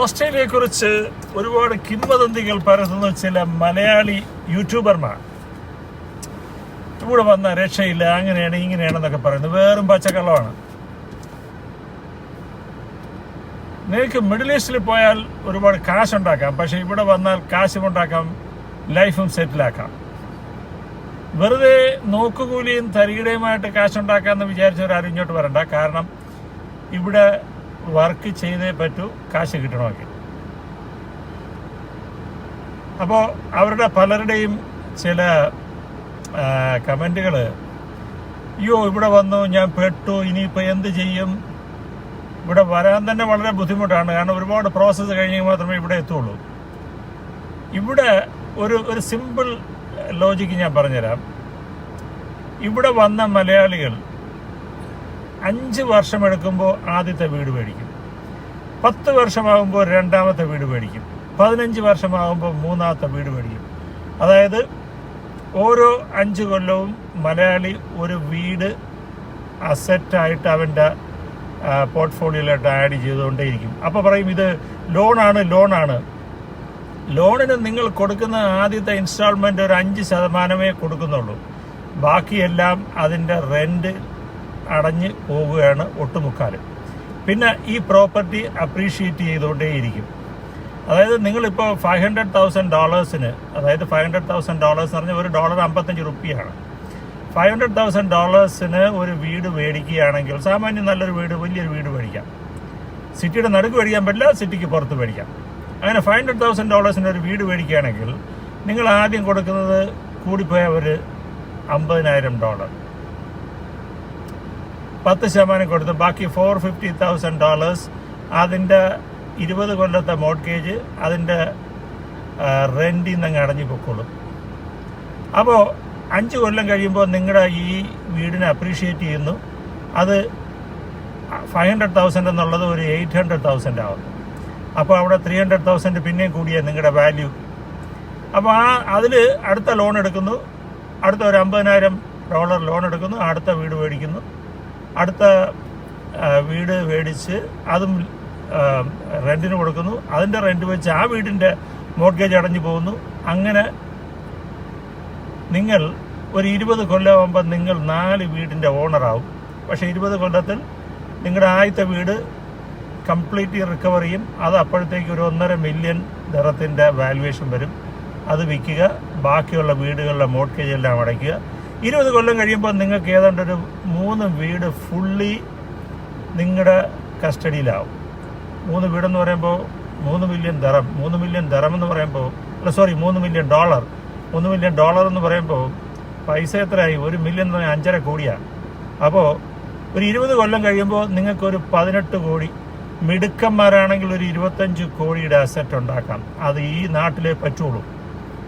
ഓസ്ട്രേലിയയെക്കുറിച്ച് ഒരുപാട് കിംവദന്തികൾ പരത്തുന്ന ചില മലയാളി യൂട്യൂബർമാർ ഇവിടെ വന്ന രക്ഷയില്ല, അങ്ങനെയാണ് ഇങ്ങനെയാണെന്നൊക്കെ പറയുന്നത് വേറും പച്ചക്കള്ളമാണ്. നിങ്ങൾക്ക് മിഡിൽ ഈസ്റ്റിൽ പോയാൽ ഒരുപാട് കാശുണ്ടാക്കാം, പക്ഷെ ഇവിടെ വന്നാൽ കാശും ഉണ്ടാക്കാം, ലൈഫും സെറ്റിലാക്കാം. വെറുതെ നോക്കുകൂലിയും തരികിടയുമായിട്ട് കാശുണ്ടാക്കാമെന്ന് വിചാരിച്ചവരാരും ഇങ്ങോട്ട് വരണ്ട. കാരണം ഇവിടെ വർക്ക് ചെയ്തേ പറ്റൂ കാശ് കിട്ടണമെങ്കിൽ. അപ്പോൾ അവരുടെ പലരുടെയും ചില കമൻറ്റുകൾ, അയ്യോ ഇവിടെ വന്നു ഞാൻ പെട്ടു, ഇനിയിപ്പോൾ എന്ത് ചെയ്യും, ഇവിടെ വരാൻ തന്നെ വളരെ ബുദ്ധിമുട്ടാണ്, കാരണം ഒരുപാട് പ്രോസസ്സ് കഴിഞ്ഞെങ്കിൽ മാത്രമേ ഇവിടെ എത്തുള്ളൂ. ഇവിടെ ഒരു സിമ്പിൾ ലോജിക്ക് ഞാൻ പറഞ്ഞുതരാം. ഇവിടെ വന്ന മലയാളികൾ 5 വർഷം എടുക്കുമ്പോൾ ആദ്യത്തെ വീട് മേടിക്കും, 10 വർഷമാകുമ്പോൾ രണ്ടാമത്തെ വീട് മേടിക്കും, 15 വർഷമാകുമ്പോൾ മൂന്നാമത്തെ വീട് മേടിക്കും. അതായത് ഓരോ 5 കൊല്ലവും മലയാളി ഒരു വീട് അസറ്റായിട്ട് അവൻ്റെ പോർട്ട്ഫോളിയോയിലോട്ട് ആഡ് ചെയ്തുകൊണ്ടേയിരിക്കും. അപ്പോൾ പറയും ഇത് ലോണാണ്. ലോണിന് നിങ്ങൾ കൊടുക്കുന്ന ആദ്യത്തെ ഇൻസ്റ്റാൾമെൻ്റ് ഒരു 5% കൊടുക്കുന്നുള്ളൂ. ബാക്കിയെല്ലാം അതിൻ്റെ റെൻറ്റ് അടഞ്ഞ് പോവുകയാണ് ഒട്ടുമുക്കാലും. പിന്നെ ഈ പ്രോപ്പർട്ടി അപ്രീഷിയേറ്റ് ചെയ്തുകൊണ്ടേയിരിക്കും. അതായത് നിങ്ങളിപ്പോൾ $500,000, അതായത് $500,000 എന്ന് പറഞ്ഞാൽ ഒരു $1 55 രൂപയാണ്. $500,000 ഒരു വീട് മേടിക്കുകയാണെങ്കിൽ സാമാന്യം നല്ലൊരു വീട്, വലിയൊരു വീട് മേടിക്കാം. സിറ്റിയുടെ നടുക്ക് മേടിക്കാൻ പറ്റില്ല, സിറ്റിക്ക് പുറത്ത് മേടിക്കാം. അങ്ങനെ $500,000 ഒരു വീട് മേടിക്കുകയാണെങ്കിൽ നിങ്ങൾ ആദ്യം കൊടുക്കുന്നത് കൂടിപ്പോയ ഒരു $50,000, 10% കൊടുത്ത് ബാക്കി $450,000 അതിൻ്റെ 20 കൊല്ലത്തെ മോർട്ട്ഗേജ് അതിൻ്റെ റെൻറ്റിൽ നിന്ന് അടഞ്ഞു പൊക്കോളും. അപ്പോൾ 5 കൊല്ലം കഴിയുമ്പോൾ നിങ്ങളുടെ ഈ വീടിനെ അപ്രീഷിയേറ്റ് ചെയ്യുന്നു. അത് 500,000 എന്നുള്ളത് ഒരു 800,000 ആവും. അപ്പോൾ അവിടെ 300,000 പിന്നെയും കൂടിയ നിങ്ങളുടെ വാല്യൂ. അപ്പോൾ അതിൽ അടുത്ത ലോൺ എടുക്കുന്നു, അടുത്ത ഒരു $50,000 ലോൺ എടുക്കുന്നു, അടുത്ത വീട് മേടിക്കുന്നു, അടുത്ത വീട് മേടിച്ച് അതും റെൻറ്റിന് കൊടുക്കുന്നു, അതിൻ്റെ റെൻറ്റ് വെച്ച് ആ വീടിൻ്റെ മോർട്ട്ഗേജ് അടഞ്ഞു പോകുന്നു. അങ്ങനെ നിങ്ങൾ ഒരു 20 കൊല്ലമാകുമ്പോൾ നിങ്ങൾ 4 വീടിൻ്റെ ഓണറാവും. പക്ഷേ 20 കൊല്ലത്തിൽ നിങ്ങളുടെ ആദ്യത്തെ വീട് കംപ്ലീറ്റ്ലി റിക്കവർ ചെയ്യും. അത് അപ്പോഴത്തേക്ക് ഒരു $1.5 മില്യൺ ദിറത്തിൻ്റെ വാല്യുവേഷൻ വരും. അത് വിൽക്കുക, ബാക്കിയുള്ള വീടുകളുടെ മോർട്ട്ഗേജ് എല്ലാം അടയ്ക്കുക. 20 കൊല്ലം കഴിയുമ്പോൾ നിങ്ങൾക്ക് ഏതാണ്ട് ഒരു 3 വീട് ഫുള്ളി നിങ്ങളുടെ കസ്റ്റഡിയിലാവും. 3 വീടെന്ന് പറയുമ്പോൾ $3 മില്യൺ എന്ന് പറയുമ്പോൾ $3 മില്യൺ. $3 മില്യൺ എന്ന് പറയുമ്പോൾ പൈസ എത്രയായി? 1 മില്യൺ എന്ന് പറഞ്ഞാൽ 5.5 കോടിയാണ്. അപ്പോൾ ഒരു 20 കൊല്ലം കഴിയുമ്പോൾ നിങ്ങൾക്കൊരു 18 കോടി, മിടുക്കന്മാരാണെങ്കിൽ ഒരു 25 കോടിയുടെ അസറ്റ് ഉണ്ടാക്കാം. അത് ഈ നാട്ടിലേ പറ്റുള്ളൂ.